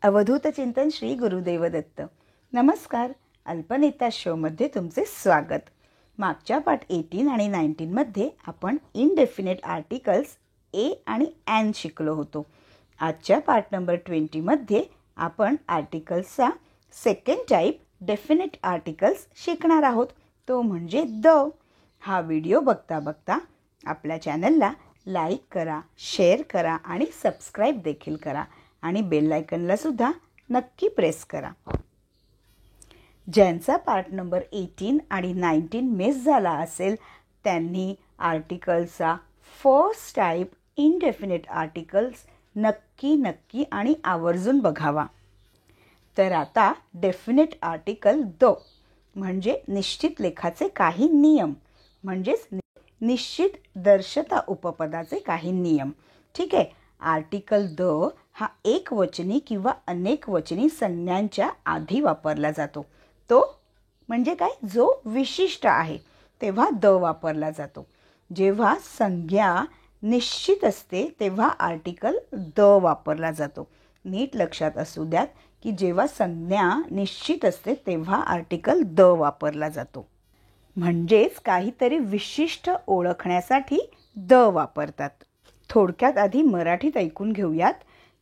अवधूत चिंतन श्री गुरुदेव दत्त. नमस्कार. अल्पनेता शोमध्ये तुमचे स्वागत. मागच्या पार्ट 18 आणि 19 मध्ये आपण इनडेफिनेट आर्टिकल्स ए आणि ॲन शिकलो होतो. आजच्या पार्ट नंबर 20 मध्ये आपण आर्टिकल्सचा सेकंड टाईप डेफिनेट आर्टिकल्स शिकणार आहोत, तो म्हणजे द. हा व्हिडिओ बघता बघता आपल्या चॅनलला लाईक करा, शेअर करा आणि सबस्क्राईब देखील करा आणि बेल आयकनला सुद्धा नक्की प्रेस करा. ज्यांचा पार्ट नंबर 18 आणि 19 मिस झाला असेल त्यांनी आर्टिकलचा फर्स्ट टाईप इनडेफिनेट आर्टिकल्स नक्की आणि आवर्जून बघावा. तर आता डेफिनेट आर्टिकल द म्हणजे निश्चित लेखाचे काही नियम, म्हणजेच निश्चित दर्शता उपपदाचे काही नियम. ठीक आहे. आर्टिकल द हा एकवचनी किंवा अनेकवचनी संज्ञांच्या आधी वापरला जातो. तो म्हणजे काय, जो विशिष्ट आहे तेव्हा द वापरला जातो. जेव्हा संज्ञा निश्चित असते तेव्हा आर्टिकल द वापरला जातो. नीट लक्षात असू द्यात की जेव्हा संज्ञा निश्चित असते तेव्हा आर्टिकल द वापरला जातो. म्हणजेच काहीतरी विशिष्ट ओळखण्यासाठी द वापरतात. थोडक्यात आधी मराठीत ऐकून घेऊयात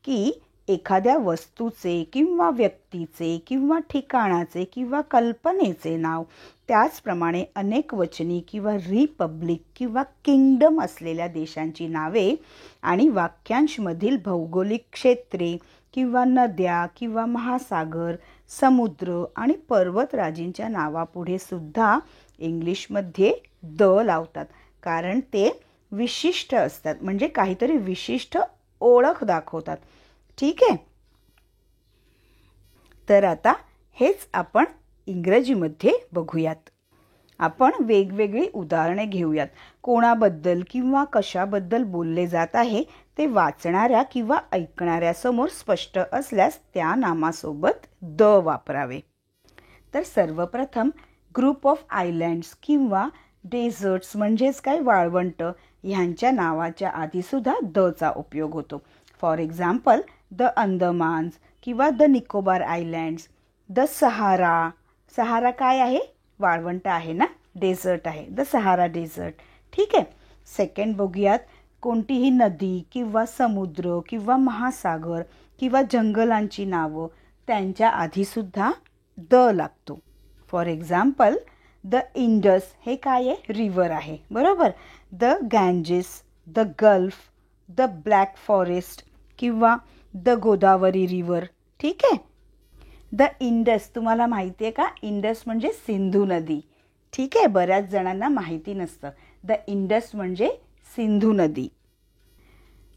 की एखाद्या वस्तूचे किंवा व्यक्तीचे किंवा ठिकाणाचे किंवा कल्पनेचे नाव, त्याचप्रमाणे अनेकवचनी किंवा रिपब्लिक किंवा किंगडम असलेल्या देशांची नावे आणि वाक्यांशमधील भौगोलिक क्षेत्रे किंवा नद्या किंवा महासागर, समुद्र आणि पर्वतराजींच्या नावापुढे सुद्धा इंग्लिशमध्ये द लावतात, कारण ते विशिष्ट असतात, म्हणजे काहीतरी विशिष्ट ओळख दाखवतात. ठीक आहे. तर आता हेच आपण इंग्रजीमध्ये बघूयात. आपण वेगवेगळी उदाहरणे घेऊयात. कोणाबद्दल किंवा कशाबद्दल बोलले जात आहे ते वाचणाऱ्या किंवा ऐकणाऱ्यासमोर स्पष्ट असल्यास त्या नामासोबत द वापरावे. तर सर्वप्रथम ग्रुप ऑफ आयलँड्स किंवा डेझर्ट्स म्हणजेच काय, वाळवंट, ह्यांच्या नावाच्या आधीसुद्धा दचा उपयोग होतो. फॉर एक्झाम्पल द अंदमान्स किंवा the Nicobar islands, the Sahara. सहारा काय आहे, वाळवंट आहे ना, डेझर्ट आहे, द सहारा डेझर्ट. ठीक आहे. सेकंड बघूयात, कोणतीही नदी किंवा समुद्र किंवा महासागर किंवा जंगलांची नावं, त्यांच्या आधीसुद्धा द लागतो. फॉर एक्झाम्पल द इंडस, हे काय आहे, रिव्हर आहे, बरोबर. The Ganges, the gulf, the black forest किंवा द गोदावरी रिव्हर. ठीक आहे. द इंडस, तुम्हाला माहिती आहे का, इंडस म्हणजे सिंधू नदी. ठीक आहे, बऱ्याच जणांना माहिती नसतं. द इंडस म्हणजे सिंधू नदी.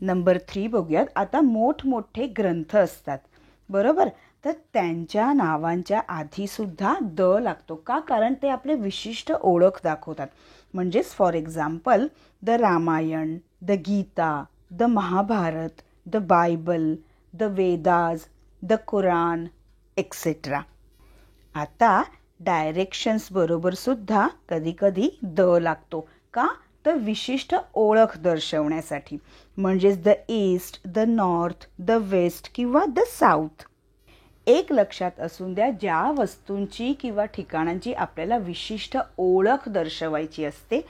नंबर 3 बघूयात. आता मोठमोठे ग्रंथ असतात, बरोबर, तर त्यांच्या नावांच्या आधीसुद्धा द लागतो. का, कारण ते आपले विशिष्ट ओळख दाखवतात. म्हणजेच for example the Ramayana, the Gita, the Mahabharata, the Bible, the Vedas, the Quran etcetera. आता डायरेक्शन्स बरोबर सुद्धा कधी कधी द लागतो. का, तर विशिष्ट ओळख दर्शवण्यासाठी. म्हणजेच the east, the north, the west किंवा द साऊथ. एक लक्षात असून द्या, ज्या वस्तूंची किंवा ठिकाणांची आपल्याला विशिष्ट ओळख दर्शवायची असते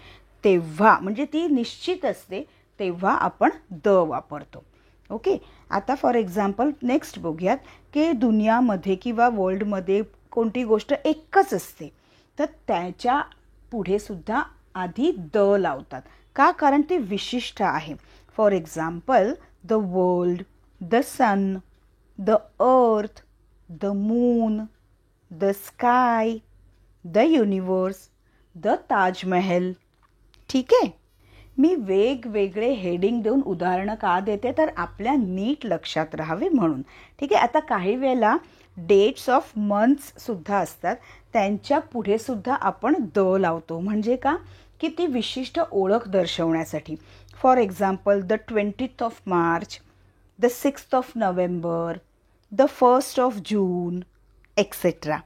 तेव्हा, म्हणजे ती निश्चित असते तेव्हा आपण द वापरतो. ओके. आता फॉर एक्झाम्पल नेक्स्ट बघूयात की दुनियामध्ये किंवा वर्ल्डमध्ये कोणती गोष्ट एकच असते तर त्याच्या पुढे सुद्धा आधी द लावतात. का, कारण ते विशिष्ट आहे. For example the world, the sun, the earth, the moon, the sky, the universe, the Taj Mahal. ठीक आहे. मी वेगवेगळे हेडिंग देऊन उदाहरणं का देते, तर आपल्या नीट लक्षात राहावे म्हणून. ठीक आहे. आता काही वेळेला डेट्स ऑफ मंथ्स सुद्धा असतात, त्यांच्या पुढे सुद्धा आपण द लावतो. म्हणजे का, की ती विशिष्ट ओळख दर्शवण्यासाठी. For example the 20th of March, the 6th of November, the 1st of June etcetera.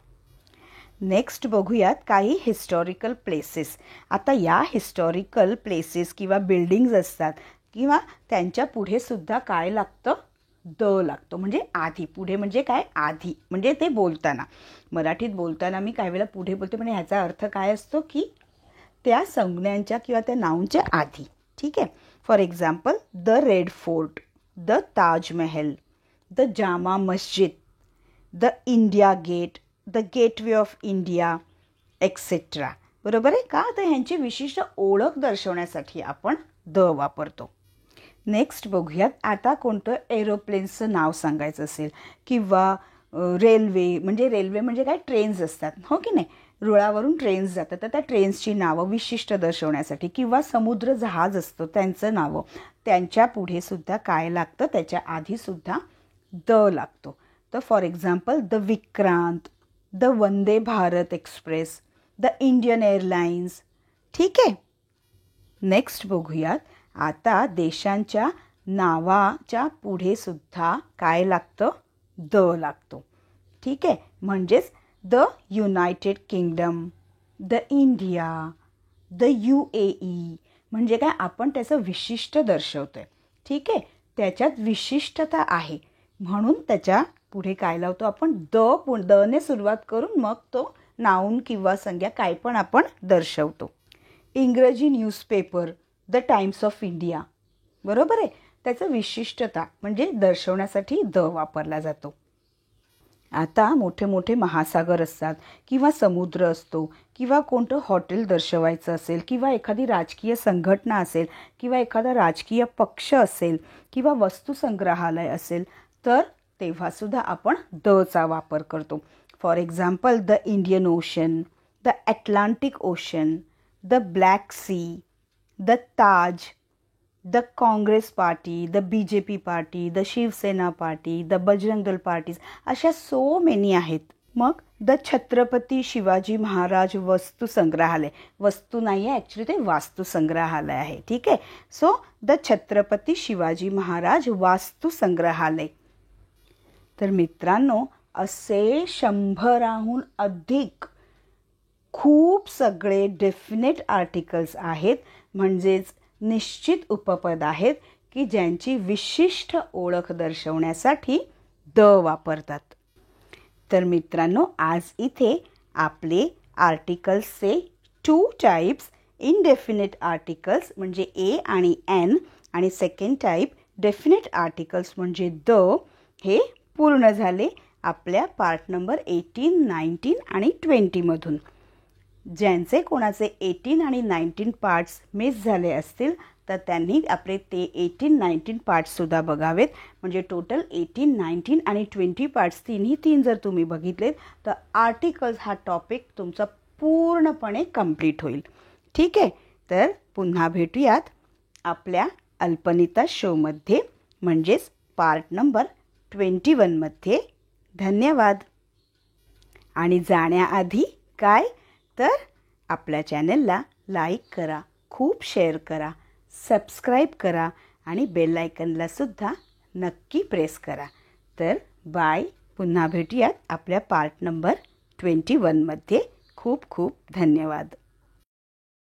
Next बघूयात काही हिस्टॉरिकल प्लेसेस. आता या हिस्टॉरिकल प्लेसेस किंवा बिल्डिंग्ज असतात किंवा त्यांच्या पुढे सुद्धा काय लागतं, द लागतो, म्हणजे आधी. पुढे म्हणजे काय, आधी, म्हणजे ते बोलताना. मराठीत बोलताना मी काही वेळेला पुढे बोलते, म्हणजे ह्याचा अर्थ काय असतो की त्या संज्ञांच्या किंवा त्या नाऊनच्या आधी. ठीक आहे. For example, the Red Fort, the Taj Mahal, the Jama Masjid, the India Gate, the Gateway of India, etcetera. बरोबर आहे का? तर ह्यांची विशिष्ट ओळख दर्शवण्यासाठी आपण द वापरतो. नेक्स्ट बघूयात. आता कोणतं एरोप्लेनचं नाव सांगायचं असेल किंवा रेल्वे म्हणजे काय, ट्रेन्स असतात, हो की नाही. रुळावरून ट्रेन्स जातात, तर त्या ट्रेन्सची नावं विशिष्ट दर्शवण्यासाठी, किंवा समुद्र जहाज असतो त्यांचं नावं, त्यांच्या पुढे सुद्धा काय लागतं, त्याच्या आधी सुद्धा द लागतो. तर for example, the Vikrant, the Vande Bharat express, the Indian airlines. ठीक आहे. नेक्स्ट बघूयात. आता देशांच्या नावाच्या पुढे सुद्धा काय लागतं, द लागतो. ठीक आहे. म्हणजेच the United kingdom, the India, the UAE. म्हणजे काय, आपण त्याचं विशिष्ट दर्शवतोय. ठीक आहे. त्याच्यात विशिष्टता आहे म्हणून त्याच्या पुढे काय लावतो आपण, द ने सुरुवात करून मग तो नाऊन किंवा संज्ञा काय पण आपण दर्शवतो. इंग्रजी newspaper, the times of India. बरोबर आहे. त्याचं विशिष्टता म्हणजे दर्शवण्यासाठी द वापरला जातो. आता मोठे मोठे महासागर असतात किंवा समुद्र असतो किंवा कोणतं हॉटेल दर्शवायचं असेल किंवा एखादी राजकीय संघटना असेल किंवा एखादा राजकीय पक्ष असेल किंवा वस्तुसंग्रहालय असेल, तर तेव्हासुद्धा आपण दचा वापर करतो. For example, the Indian Ocean, the Atlantic Ocean, the Black Sea, the Taj, the Congress party, the BJP party, the Shiv Sena party, the Bajrang Dal parties, अशा सो मेनी आहेत. मग द छत्रपती शिवाजी महाराज वस्तू संग्रहालय, वस्तू नाही आहे ॲक्च्युली, ते वास्तू संग्रहालय आहे. ठीक आहे. सो द छत्रपती शिवाजी महाराज वास्तू संग्रहालय. तर मित्रांनो, असे 100हून अधिक खूप सगळे डेफिनेट आर्टिकल्स आहेत, म्हणजेच निश्चित उपपद आहेत की ज्यांची विशिष्ट ओळख दर्शवण्यासाठी द वापरतात. तर मित्रांनो, आज इथे आपले आर्टिकल्सचे 2 टाइप्स, इनडेफिनेट आर्टिकल्स म्हणजे ए आणि एन, आणि सेकंड टाइप डेफिनेट आर्टिकल्स म्हणजे द, हे पूर्ण झाले आपल्या पार्ट नंबर 18, 19 आणि 20 मधून. ज्यांचे कोणाचे 18 आणि 19 पार्ट्स मिस झाले असतील तर त्यांनी आपले ते 18, 19 पार्ट्ससुद्धा बघावेत. म्हणजे टोटल 18, 19 आणि 20 पार्ट्स, तीन जर तुम्ही बघितलेत तर आर्टिकल्स हा टॉपिक तुमचा पूर्णपणे कंप्लीट होईल. ठीक आहे. तर पुन्हा भेटूयात आपल्या अल्पनिता शोमध्ये, म्हणजेच पार्ट नंबर 21 मध्ये. धन्यवाद. आणि जाण्याआधी काय, तर आपल्या चॅनलला लाईक करा, खूप शेअर करा, सबस्क्राईब करा आणि बेल आयकनला सुद्धा नक्की प्रेस करा. तर बाय. पुन्हा भेटूयात आपल्या पार्ट नंबर 21 मध्ये. खूप खूप धन्यवाद.